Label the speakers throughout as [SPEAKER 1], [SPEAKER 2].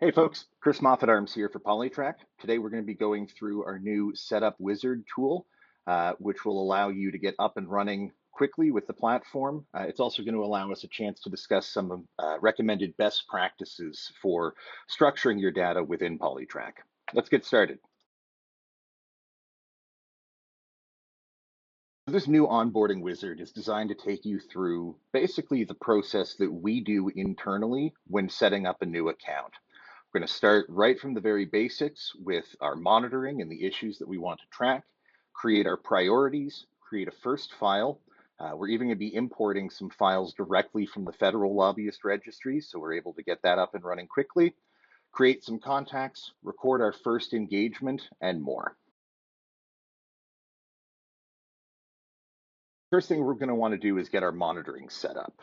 [SPEAKER 1] Hey folks, Chris Moffat Arms here for PoliTraQ. Today we're going to be going through our new Setup Wizard tool, which will allow you to get up and running quickly with the platform. It's also going to allow us a chance to discuss some recommended best practices for structuring your data within PoliTraQ. Let's get started. This new onboarding wizard is designed to take you through basically the process that we do internally when setting up a new account. We're going to start right from the very basics with our monitoring and the issues that we want to track, create our priorities, create a first file. We're even going to be importing some files directly from the federal lobbyist registry, so we're able to get that up and running quickly, create some contacts, record our first engagement, and more. First thing we're going to want to do is get our monitoring set up.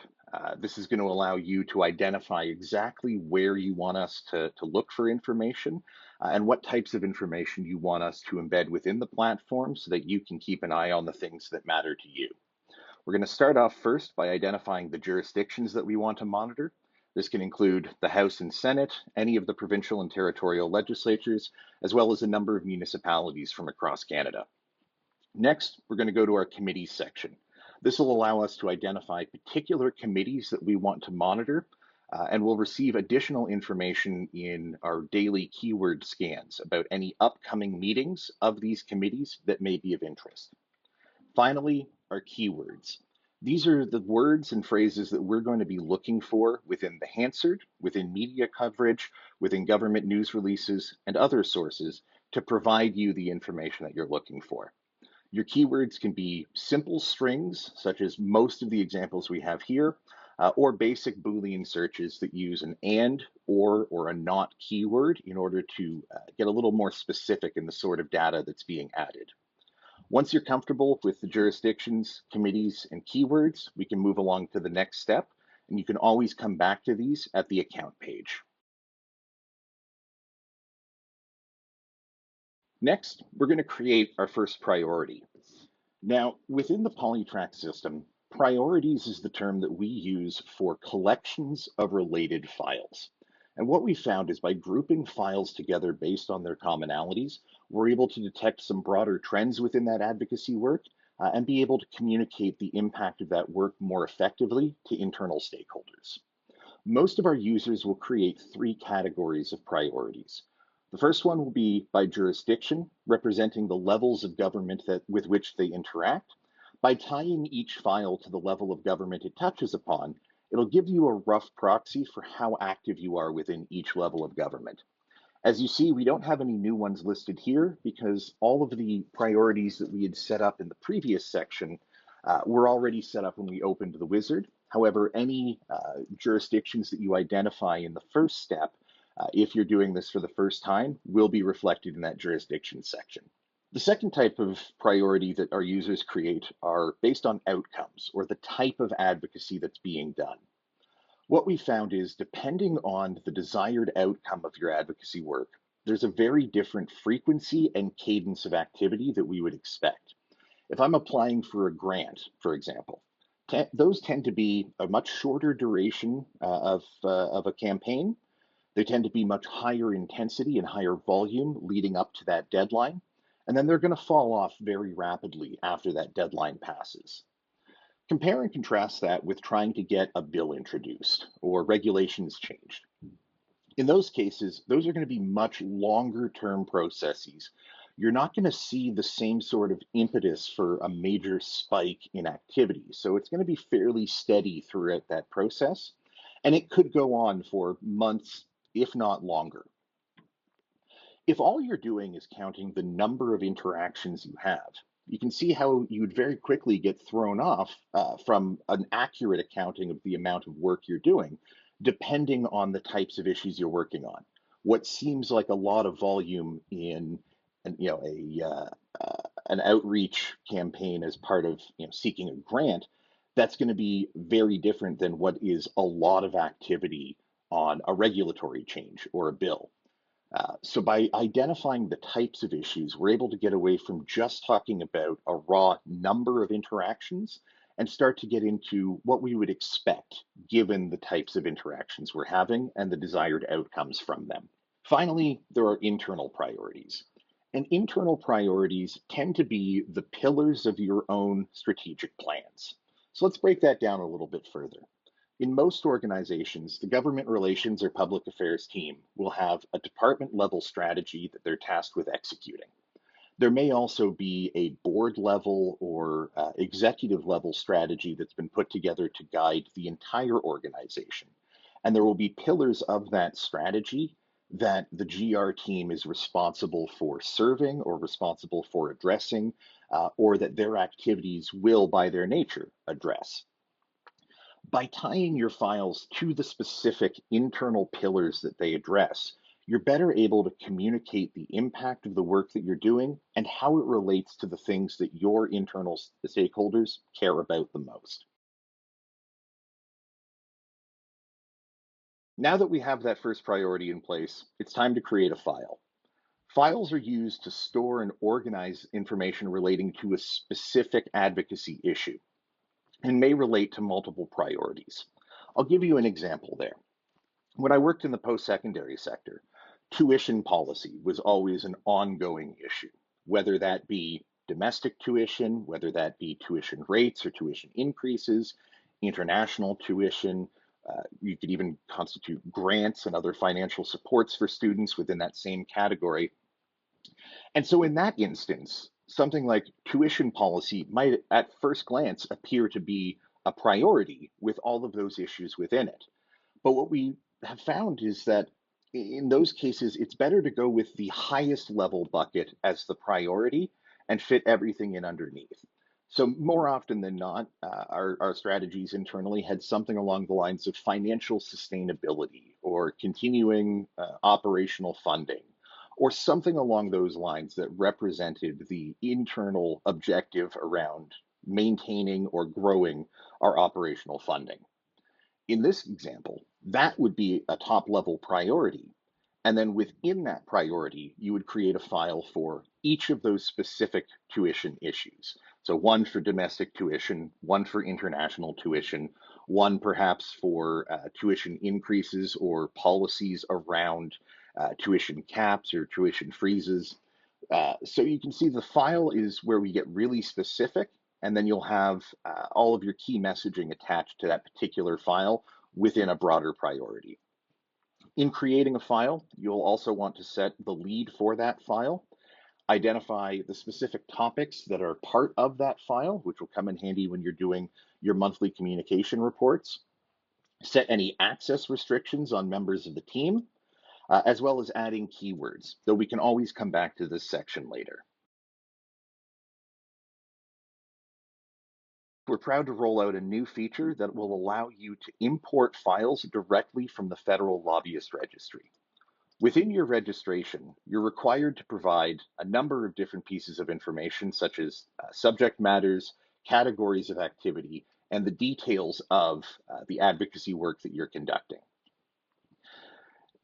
[SPEAKER 1] This is going to allow you to identify exactly where you want us to look for information and what types of information you want us to embed within the platform so that you can keep an eye on the things that matter to you. We're going to start off first by identifying the jurisdictions that we want to monitor. This can include the House and Senate, any of the provincial and territorial legislatures, as well as a number of municipalities from across Canada. Next, we're going to go to our committees section. This will allow us to identify particular committees that we want to monitor, and we'll receive additional information in our daily keyword scans about any upcoming meetings of these committees that may be of interest. Finally, our keywords. These are the words and phrases that we're going to be looking for within the Hansard, within media coverage, within government news releases, and other sources to provide you the information that you're looking for. Your keywords can be simple strings, such as most of the examples we have here, or basic Boolean searches that use an and, or a not keyword in order to get a little more specific in the sort of data that's being added. Once you're comfortable with the jurisdictions, committees, and keywords, we can move along to the next step, and you can always come back to these at the account page. Next, we're going to create our first priority. Now, within the PoliTraQ system, priorities is the term that we use for collections of related files. And what we found is by grouping files together based on their commonalities, we're able to detect some broader trends within that advocacy work and be able to communicate the impact of that work more effectively to internal stakeholders. Most of our users will create three categories of priorities. The first one will be by jurisdiction, representing the levels of government with which they interact. By tying each file to the level of government it touches upon, it'll give you a rough proxy for how active you are within each level of government. As you see, we don't have any new ones listed here because all of the priorities that we had set up in the previous section were already set up when we opened the wizard. However, any jurisdictions that you identify in the first step, if you're doing this for the first time, will be reflected in that jurisdiction section. The second type of priority that our users create are based on outcomes or the type of advocacy that's being done. What we found is depending on the desired outcome of your advocacy work, there's a very different frequency and cadence of activity that we would expect. If I'm applying for a grant, for example, those tend to be a much shorter duration of a campaign. They tend to be much higher intensity and higher volume leading up to that deadline. And then they're going to fall off very rapidly after that deadline passes. Compare and contrast that with trying to get a bill introduced or regulations changed. In those cases, those are going to be much longer term processes. You're not going to see the same sort of impetus for a major spike in activity. So it's going to be fairly steady throughout that process. And it could go on for months, if not longer. If all you're doing is counting the number of interactions you have, you can see how you would very quickly get thrown off from an accurate accounting of the amount of work you're doing, depending on the types of issues you're working on. What seems like a lot of volume in an outreach campaign as part of seeking a grant, that's going to be very different than what is a lot of activity on a regulatory change or a bill. So by identifying the types of issues, we're able to get away from just talking about a raw number of interactions and start to get into what we would expect given the types of interactions we're having and the desired outcomes from them. Finally, there are internal priorities. And internal priorities tend to be the pillars of your own strategic plans. So let's break that down a little bit further. In most organizations, the government relations or public affairs team will have a department level strategy that they're tasked with executing. There may also be a board level or executive level strategy that's been put together to guide the entire organization. And there will be pillars of that strategy that the GR team is responsible for serving or responsible for addressing, or that their activities will, by their nature, address. By tying your files to the specific internal pillars that they address, you're better able to communicate the impact of the work that you're doing and how it relates to the things that your internal stakeholders care about the most. Now that we have that first priority in place, it's time to create a file. Files are used to store and organize information relating to a specific advocacy issue and may relate to multiple priorities. I'll give you an example there. When I worked in the post-secondary sector, tuition policy was always an ongoing issue, whether that be domestic tuition, whether that be tuition rates or tuition increases, international tuition. You could even constitute grants and other financial supports for students within that same category. And so in that instance, something like tuition policy might at first glance appear to be a priority with all of those issues within it. But what we have found is that in those cases, it's better to go with the highest level bucket as the priority and fit everything in underneath. So more often than not, our strategies internally had something along the lines of financial sustainability or continuing operational funding or something along those lines that represented the internal objective around maintaining or growing our operational funding. In this example, that would be a top level priority. And then within that priority, you would create a file for each of those specific tuition issues. So one for domestic tuition, one for international tuition, one perhaps for tuition increases or policies around tuition caps or tuition freezes. So you can see the file is where we get really specific, and then you'll have all of your key messaging attached to that particular file within a broader priority. In creating a file, you'll also want to set the lead for that file, identify the specific topics that are part of that file, which will come in handy when you're doing your monthly communication reports, set any access restrictions on members of the team, as well as adding keywords, though we can always come back to this section later. We're proud to roll out a new feature that will allow you to import files directly from the Federal Lobbyist Registry. Within your registration, you're required to provide a number of different pieces of information, such as subject matters, categories of activity, and the details of the advocacy work that you're conducting.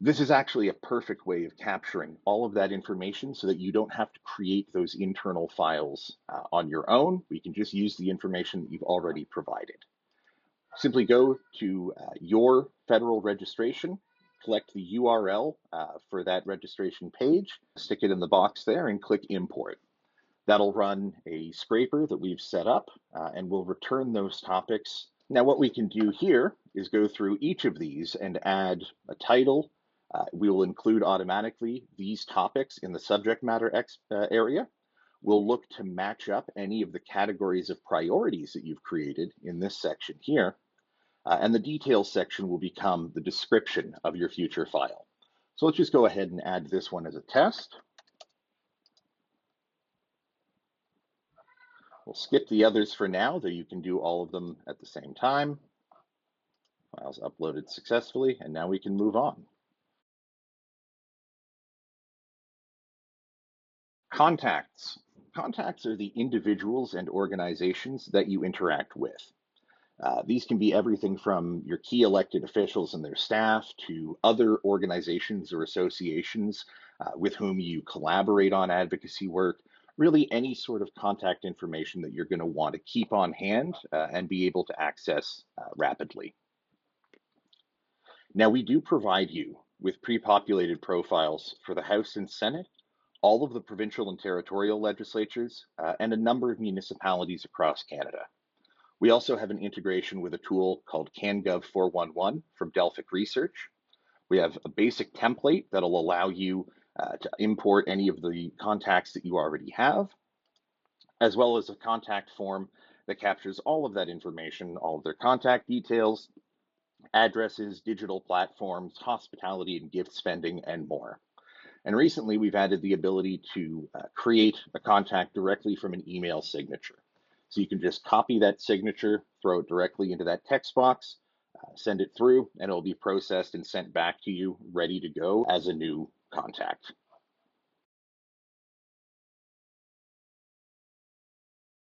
[SPEAKER 1] This is actually a perfect way of capturing all of that information so that you don't have to create those internal files on your own. We can just use the information that you've already provided. Simply go to your federal registration, select the URL for that registration page, stick it in the box there, and click import. That'll run a scraper that we've set up, and we'll return those topics. Now, what we can do here is go through each of these and add a title. We will include automatically these topics in the subject matter area. We'll look to match up any of the categories of priorities that you've created in this section here. And the details section will become the description of your future file. So let's just go ahead and add this one as a test. We'll skip the others for now, though you can do all of them at the same time. Files uploaded successfully, and now we can move on. Contacts. Contacts are the individuals and organizations that you interact with. These can be everything from your key elected officials and their staff to other organizations or associations with whom you collaborate on advocacy work, really any sort of contact information that you're going to want to keep on hand and be able to access rapidly. Now, we do provide you with pre-populated profiles for the House and Senate, all of the provincial and territorial legislatures, and a number of municipalities across Canada. We also have an integration with a tool called CanGov 411 from Delphic Research. We have a basic template that'll allow you to import any of the contacts that you already have, as well as a contact form that captures all of that information, all of their contact details, addresses, digital platforms, hospitality and gift spending, and more. And recently, we've added the ability to create a contact directly from an email signature. So you can just copy that signature, throw it directly into that text box, send it through, and it'll be processed and sent back to you, ready to go as a new contact.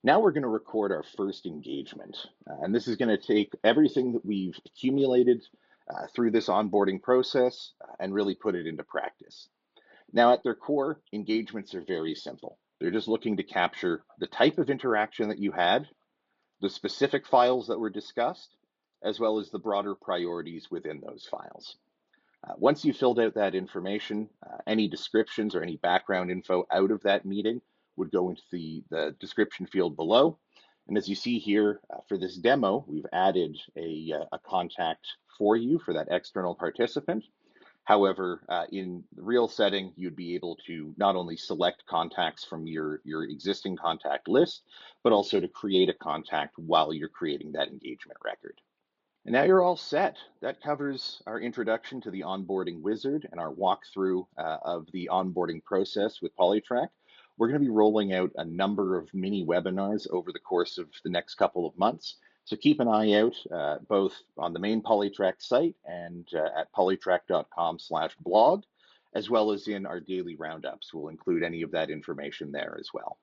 [SPEAKER 1] Now we're going to record our first engagement. And this is going to take everything that we've accumulated through this onboarding process and really put it into practice. Now, at their core, engagements are very simple. They're just looking to capture the type of interaction that you had, the specific files that were discussed, as well as the broader priorities within those files. Once you've filled out that information, any descriptions or any background info out of that meeting would go into the description field below. And as you see here, for this demo, we've added a contact for you for that external participant. However, in the real setting, you'd be able to not only select contacts from your existing contact list, but also to create a contact while you're creating that engagement record. And now you're all set. That covers our introduction to the onboarding wizard and our walkthrough of the onboarding process with PoliTraQ. We're going to be rolling out a number of mini webinars over the course of the next couple of months. So keep an eye out both on the main PoliTraQ site and at politraq.com/blog, as well as in our daily roundups. We'll include any of that information there as well.